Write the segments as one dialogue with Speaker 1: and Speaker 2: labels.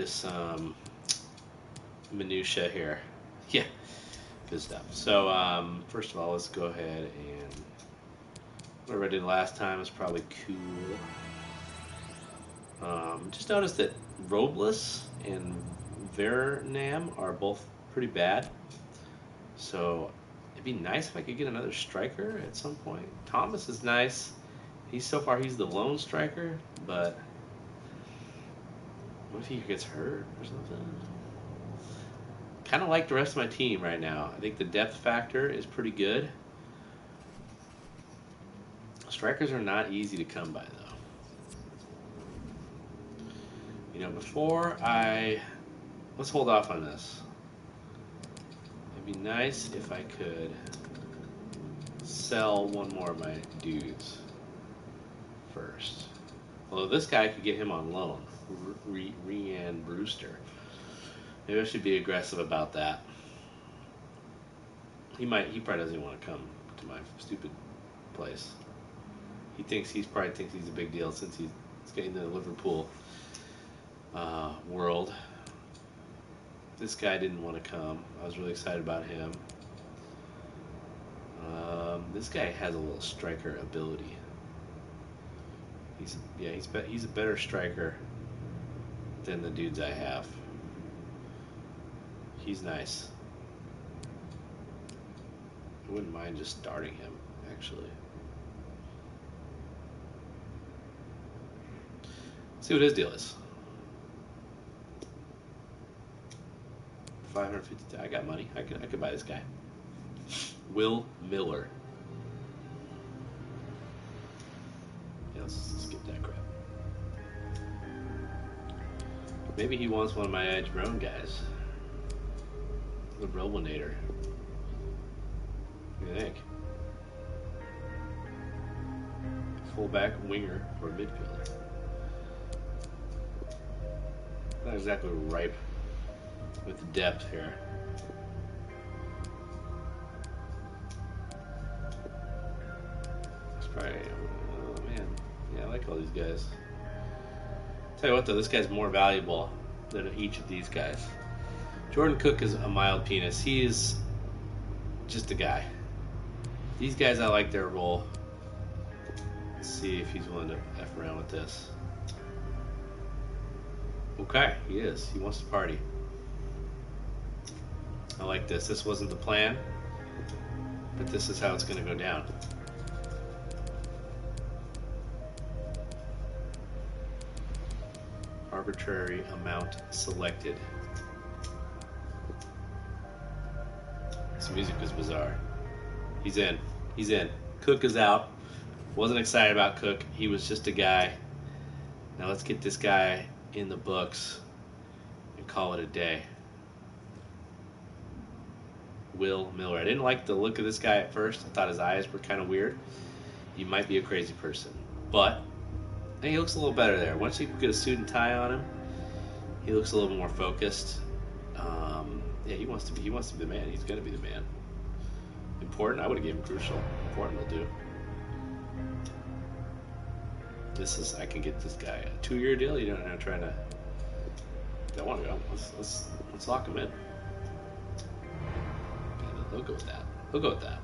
Speaker 1: some minutia here. Yeah, good stuff. So first of all, let's go ahead and whatever I did last time is probably cool. Just noticed that Robles and Vernam are both pretty bad. So it'd be nice if I could get another striker at some point. Thomas is nice. He's the lone striker, but what if he gets hurt or something? Kind of like the rest of my team right now. I think the depth factor is pretty good. Strikers are not easy to come by, though. You know, let's hold off on this. It'd be nice if I could sell one more of my dudes first. Although this guy could get him on loan, Rian Brewster. Maybe I should be aggressive about that. He probably doesn't want to come to my stupid place. He probably thinks he's a big deal since he's getting the Liverpool world. This guy didn't want to come. I was really excited about him. This guy has a little striker ability. He's a better striker than the dudes I have. He's nice. I wouldn't mind just starting him, actually. See what his deal is. 550. I got money. I could buy this guy. Will Miller. Yeah, let's skip that crap. Maybe he wants one of my Edge Brown guys. The Robinator. What do you think? Fullback, winger, or midfielder. Not exactly ripe with the depth here. It's probably, oh man, yeah, I like all these guys. Tell you what though, this guy's more valuable than each of these guys. Jordan Cook is a mild penis. He is just a guy. These guys, I like their role. Let's see if he's willing to F around with this. Okay, he is. He wants to party. I like this. This wasn't the plan, but this is how it's going to go down. Arbitrary amount selected. This music is bizarre. He's in. He's in. Cook is out. Wasn't excited about Cook. He was just a guy. Now let's get this guy in the books and call it a day. Will Miller. I didn't like the look of this guy at first. I thought his eyes were kind of weird. He might be a crazy person. But hey, he looks a little better there. Once you get a suit and tie on him, he looks a little bit more focused. Yeah, he wants to be the man. He's going to be the man. Important? I would have given him crucial. Important will do. I can get this guy a 2-year deal. You don't know, trying to. Don't want to go. Let's lock him in. They'll go with that. We'll go with that.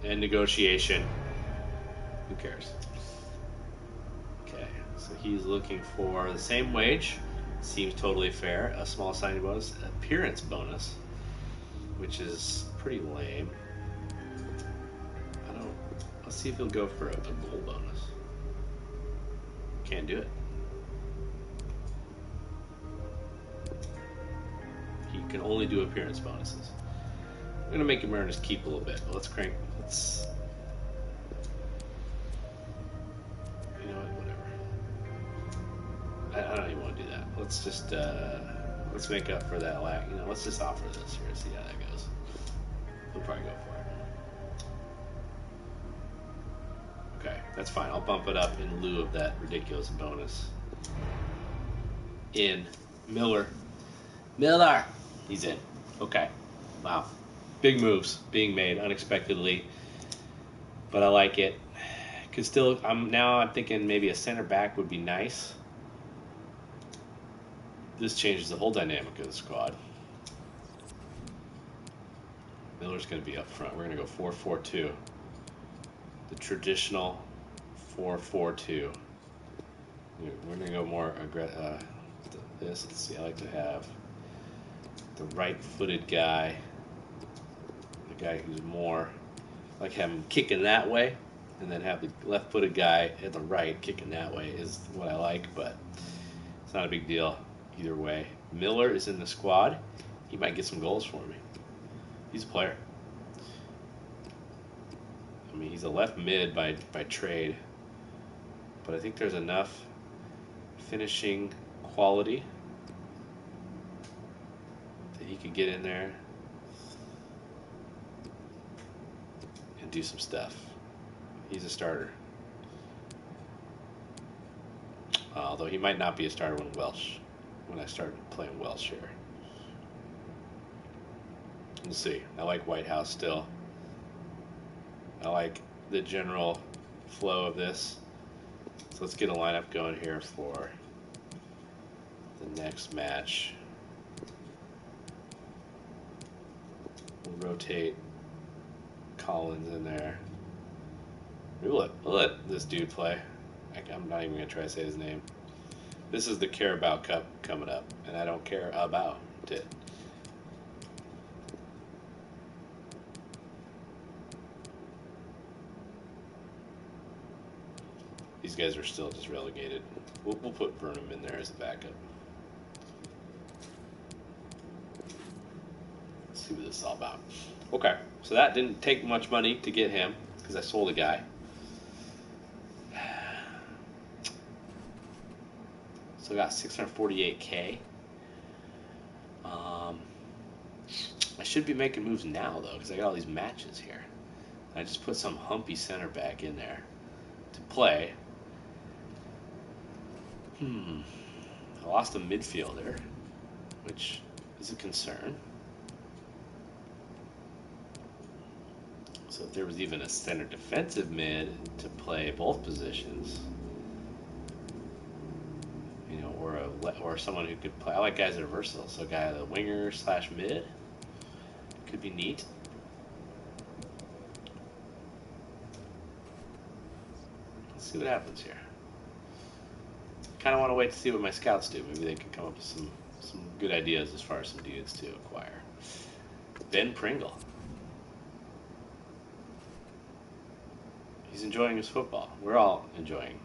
Speaker 1: And negotiation. Who cares? Okay, so he's looking for the same wage. Seems totally fair. A small signing bonus, appearance bonus, which is pretty lame. Let's see if he'll go for a goal bonus. Can't do it. He can only do appearance bonuses. I'm gonna make him earn his keep a little bit. But let's you know what? Whatever. I don't even want to do that. Let's just let's make up for that lack. You know, let's just offer this here. See how that goes. We'll probably go for it. Okay, that's fine. I'll bump it up in lieu of that ridiculous bonus. In. Miller. He's in. Okay. Wow. Big moves being made unexpectedly. But I like it. I'm thinking maybe a center back would be nice. This changes the whole dynamic of the squad. Miller's going to be up front. We're going to go 4-4-2. The traditional 4-4-2. We're going to go more aggressive. Let's see. I like to have the right-footed guy, the guy who's more like have him kicking that way, and then have the left-footed guy at the right kicking that way is what I like, but it's not a big deal either way. Miller is in the squad. He might get some goals for me. He's a player. I mean, he's a left mid by trade, but I think there's enough finishing quality that he could get in there and do some stuff. He's a starter. Although he might not be a starter when I start playing Welsh here. We'll see. I like Whitehouse still. I like the general flow of this. So let's get a lineup going here for the next match. We'll rotate Collins in there. We'll let this dude play. I'm not even going to try to say his name. This is the Carabao Cup coming up, and I don't care about it. These guys are still just relegated. We'll put Burnham in there as a backup. Let's see what this is all about. Okay, so that didn't take much money to get him because I sold a guy. So I got 648K. I should be making moves now though because I got all these matches here. I just put some humpy center back in there to play. I lost a midfielder, which is a concern. So if there was even a center defensive mid to play both positions, you know, or someone who could play. I like guys that are versatile. So a guy, the winger / mid, could be neat. Let's see what happens here. Kind of want to wait to see what my scouts do. Maybe they can come up with some good ideas as far as some dudes to acquire. Ben Pringle. He's enjoying his football. We're all enjoying.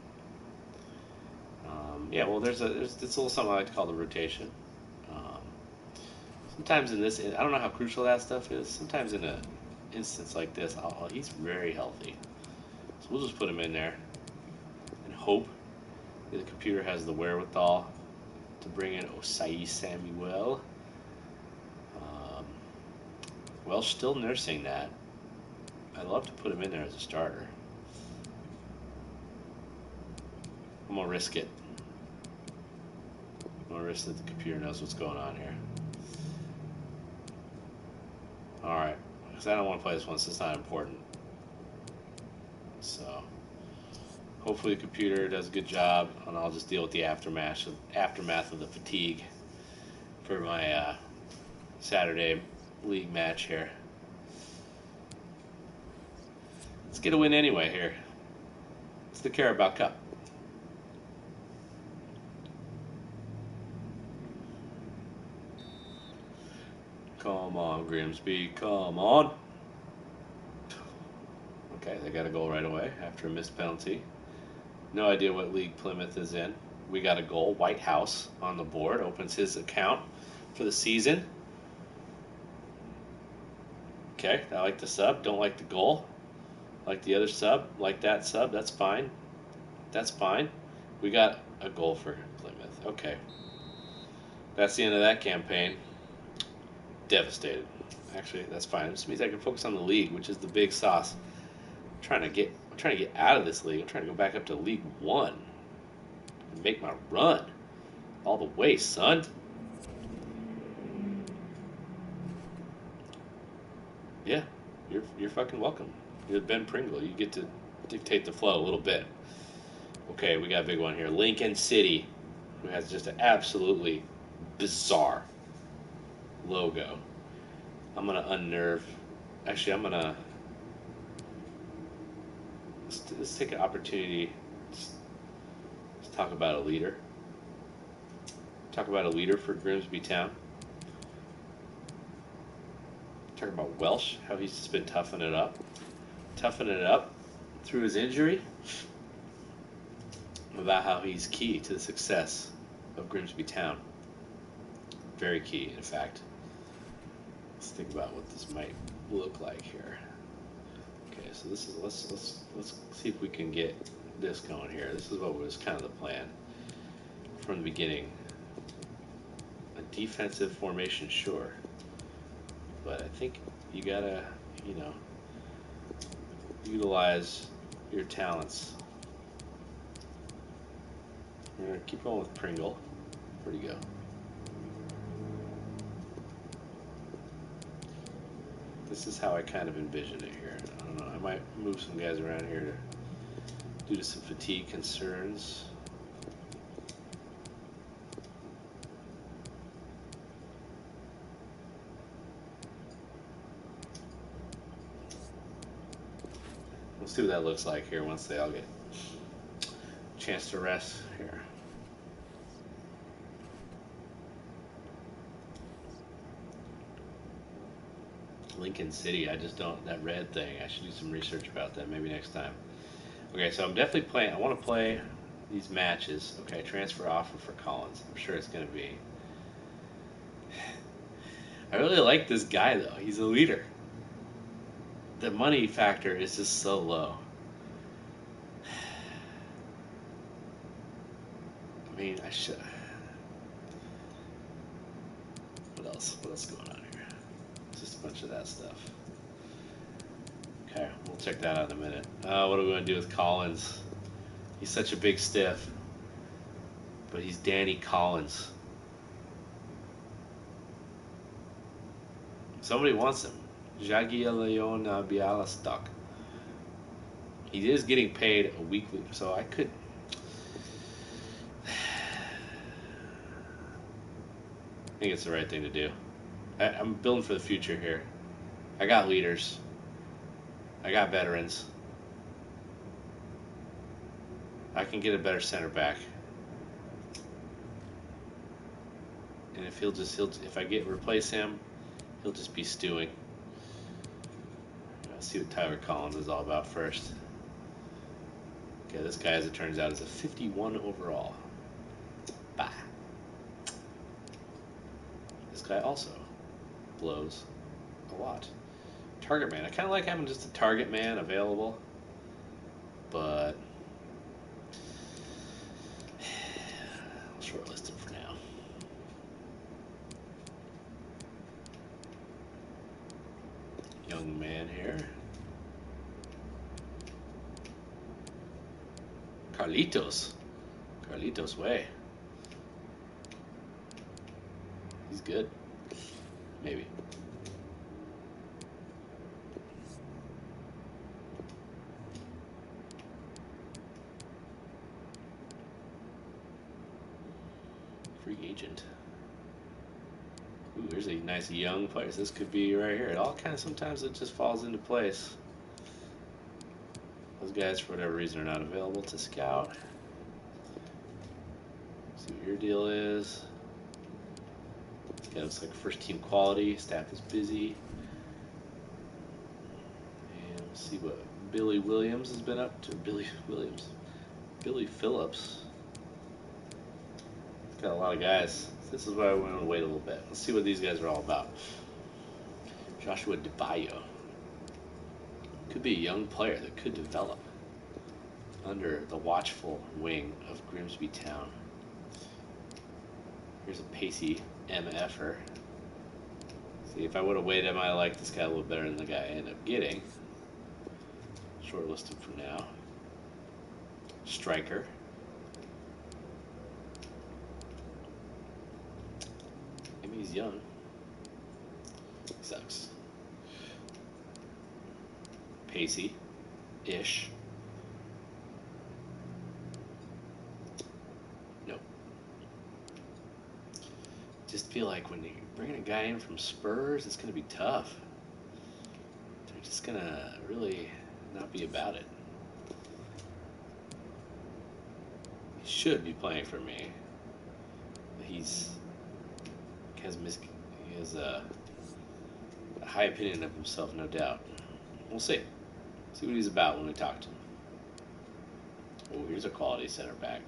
Speaker 1: Yeah, well, there's it's a little something I like to call the rotation. Sometimes in this, I don't know how crucial that stuff is. Sometimes in an instance like this, he's very healthy. So we'll just put him in there and hope the computer has the wherewithal to bring in Osai Samuel. Welsh still nursing that. I'd love to put him in there as a starter. I'm going to risk it. I'm going to risk that the computer knows what's going on here. Alright, because I don't want to play this one, so it's not important. So, hopefully the computer does a good job, and I'll just deal with the aftermath of the fatigue for my Saturday league match here. Let's get a win anyway here. It's the Carabao Cup. Come on, Grimsby, come on. Okay, they got a goal right away after a missed penalty. No idea what league Plymouth is in. We got a goal. Whitehouse on the board opens his account for the season. Okay, I like the sub. Don't like the goal. Like the other sub. Like that sub. That's fine. That's fine. We got a goal for Plymouth. Okay. That's the end of that campaign. Devastated. Actually, that's fine. This means I can focus on the league, which is the big sauce. I'm trying to get out of this league. I'm trying to go back up to League One and make my run all the way, son. Yeah, you're fucking welcome. You're Ben Pringle. You get to dictate the flow a little bit. Okay, we got a big one here. Lincoln City, who has just an absolutely bizarre logo. I'm going to unnerve. Actually, I'm going to. Let's take an opportunity. Let's talk about a leader. Talk about a leader for Grimsby Town. Talk about Welsh, how he's just been toughing it up. Toughing it up through his injury. About how he's key to the success of Grimsby Town. Very key, in fact. Let's think about what this might look like here. Okay, so this is let's see if we can get this going here. This is what was kind of the plan from the beginning. A defensive formation, sure, but I think you gotta, utilize your talents. We're gonna keep going with Pringle. Where'd he go? This is how I kind of envision it here. I don't know. I might move some guys around here due to some fatigue concerns. We'll see what that looks like here once they all get a chance to rest here. Lincoln City, I just don't, that red thing, I should do some research about that maybe next time. Okay, so I'm definitely playing, I want to play these matches. Okay, transfer offer for Collins. I'm sure it's going to be. I really like this guy though, he's a leader. The money factor is just so low. I mean, I should. What else? What else is going on here? Just a bunch of that stuff. Okay, we'll check that out in a minute. What are we going to do with Collins? He's such a big stiff. But he's Danny Collins. Somebody wants him. Jagielleon Bialystok. He is getting paid a weekly, so I could. I think it's the right thing to do. I'm building for the future here. I got leaders. I got veterans. I can get a better center back. And if if I replace him, he'll just be stewing. Let's see what Tyler Collins is all about first. Okay, this guy, as it turns out, is a 51 overall. Bah. This guy also blows a lot. Target man. I kind of like having just a target man available, but I'll shortlist him for now. Young man here. Carlitos Way. He's good. Maybe. Free agent. Ooh, there's a nice young player. This could be right here. It all kind of sometimes it just falls into place. Those guys, for whatever reason, are not available to scout. See what your deal is. This guy looks like first team quality. Staff is busy. And we'll see what Billy Williams has been up to. Billy Phillips. He's got a lot of guys. This is why I want to wait a little bit. Let's see what these guys are all about. Joshua DeBayo. Could be a young player that could develop under the watchful wing of Grimsby Town. Here's a pacey MFer. See, if I would have waited, I might have liked this guy a little better than the guy I ended up getting. Shortlisted for now. Striker. Maybe he's young. Sucks. Pacey-ish. just feel like when you're bringing a guy in from Spurs, it's going to be tough. They're just going to really not be about it. He should be playing for me. But he has a high opinion of himself, no doubt. We'll see. See what he's about when we talk to him. Oh, here's a quality center back.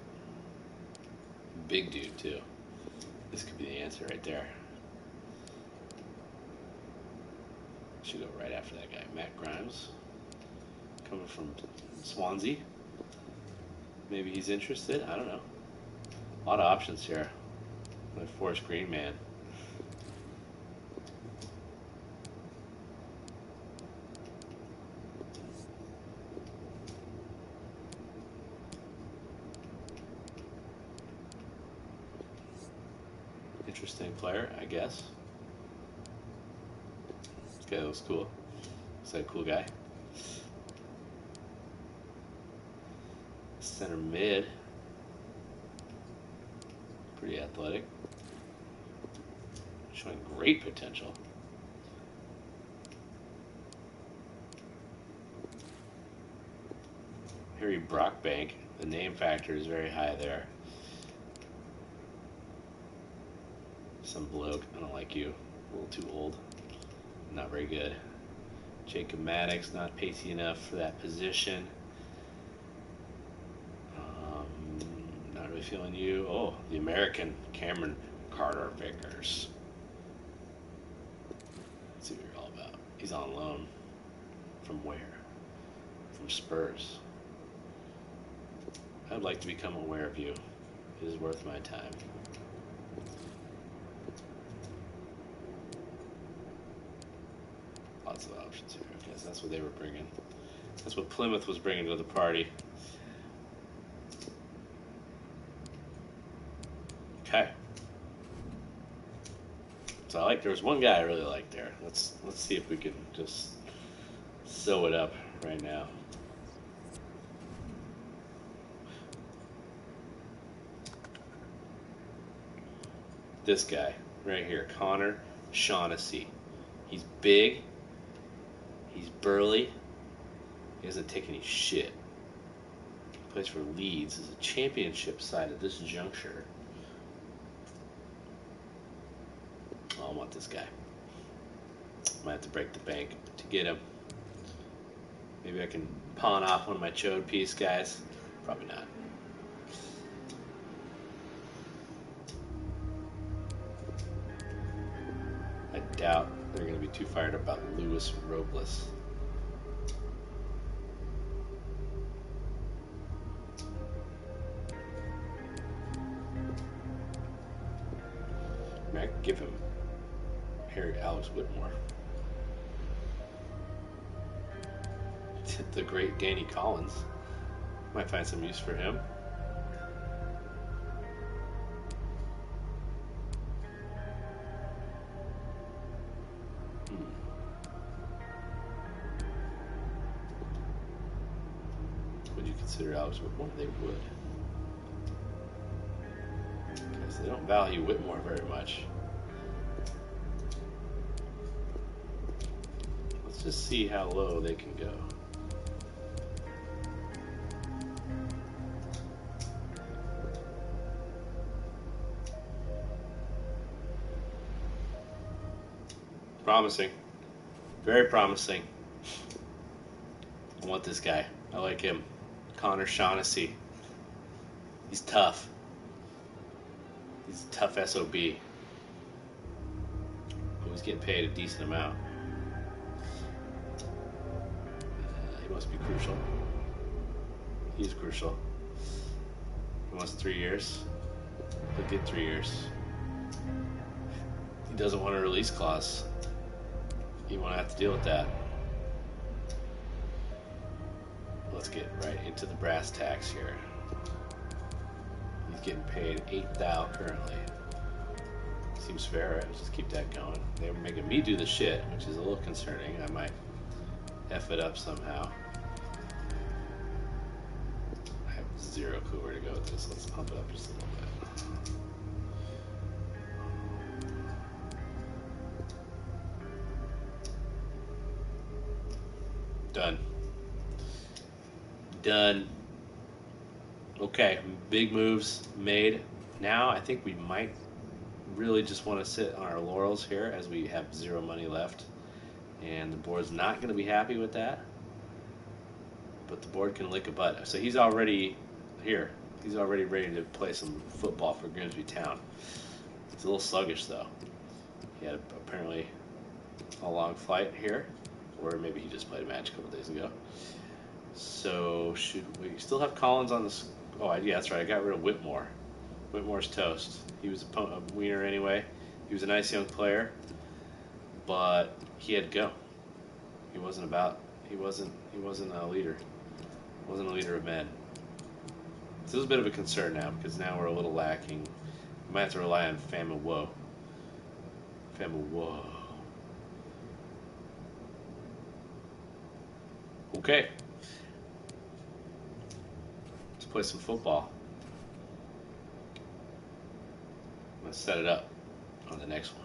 Speaker 1: Big dude, too. This could be the answer right there. Should go right after that guy. Matt Grimes. Coming from Swansea. Maybe he's interested. I don't know. A lot of options here. My Forest Green man. Interesting player, I guess. This guy looks cool. Looks like a cool guy. Center mid. Pretty athletic. Showing great potential. Harry Brockbank. The name factor is very high there. Some bloke. I don't like you. A little too old. Not very good. Jacob Maddox, not pacey enough for that position. Not really feeling you. Oh, the American Cameron Carter-Vickers. Let's see what you're all about. He's on loan. From where? From Spurs. I'd like to become aware of you. It is worth my time. Lots of options here. I guess that's what they were bringing. That's what Plymouth was bringing to the party. Okay. So there was one guy I really liked there. Let's see if we can just sew it up right now. This guy right here, Conor Shaughnessy. He's big. He's burly. He doesn't take any shit. He plays for Leeds as a championship side at this juncture. Oh, I want this guy. Might have to break the bank to get him. Maybe I can pawn off one of my chode piece guys. Probably not. I doubt they're going to be too fired up about Luis Robles. I could give him Alex Whitmore. The great Danny Collins. Might find some use for him. Would you consider Alex Whitmore? They would. Because they don't value Whitmore very much. Let's just see how low they can go. Promising. Very promising. I want this guy. I like him. Conor Shaughnessy. He's tough. He's a tough SOB. But he's getting paid a decent amount. He must be crucial. He's crucial. He wants 3 years. He'll get 3 years. He doesn't want a release clause. You won't have to deal with that. Let's get right into the brass tacks here. He's getting paid $8,000 currently. Seems fair, right? Let's just keep that going. They're making me do the shit, which is a little concerning. I might F it up somehow. I have zero clue where to go with this. Let's pump it up just a little bit. Done. Done. Okay, big moves made. Now I think we might really just want to sit on our laurels here as we have 0 money left. And the board's not going to be happy with that. But the board can lick a butt. So he's already here. He's already ready to play some football for Grimsby Town. It's a little sluggish, though. He had apparently a long flight here. Or maybe he just played a match a couple days ago. So should we still have Collins on this? Oh, yeah, that's right. I got rid of Whitmore. Whitmore's toast. He was a wiener anyway. He was a nice young player, but he had to go. He wasn't about. He wasn't a leader. He wasn't a leader of men. So this is a bit of a concern now because now we're a little lacking. We might have to rely on Famine Woe. Famine Woe. Okay. Let's play some football. Let's set it up on the next one.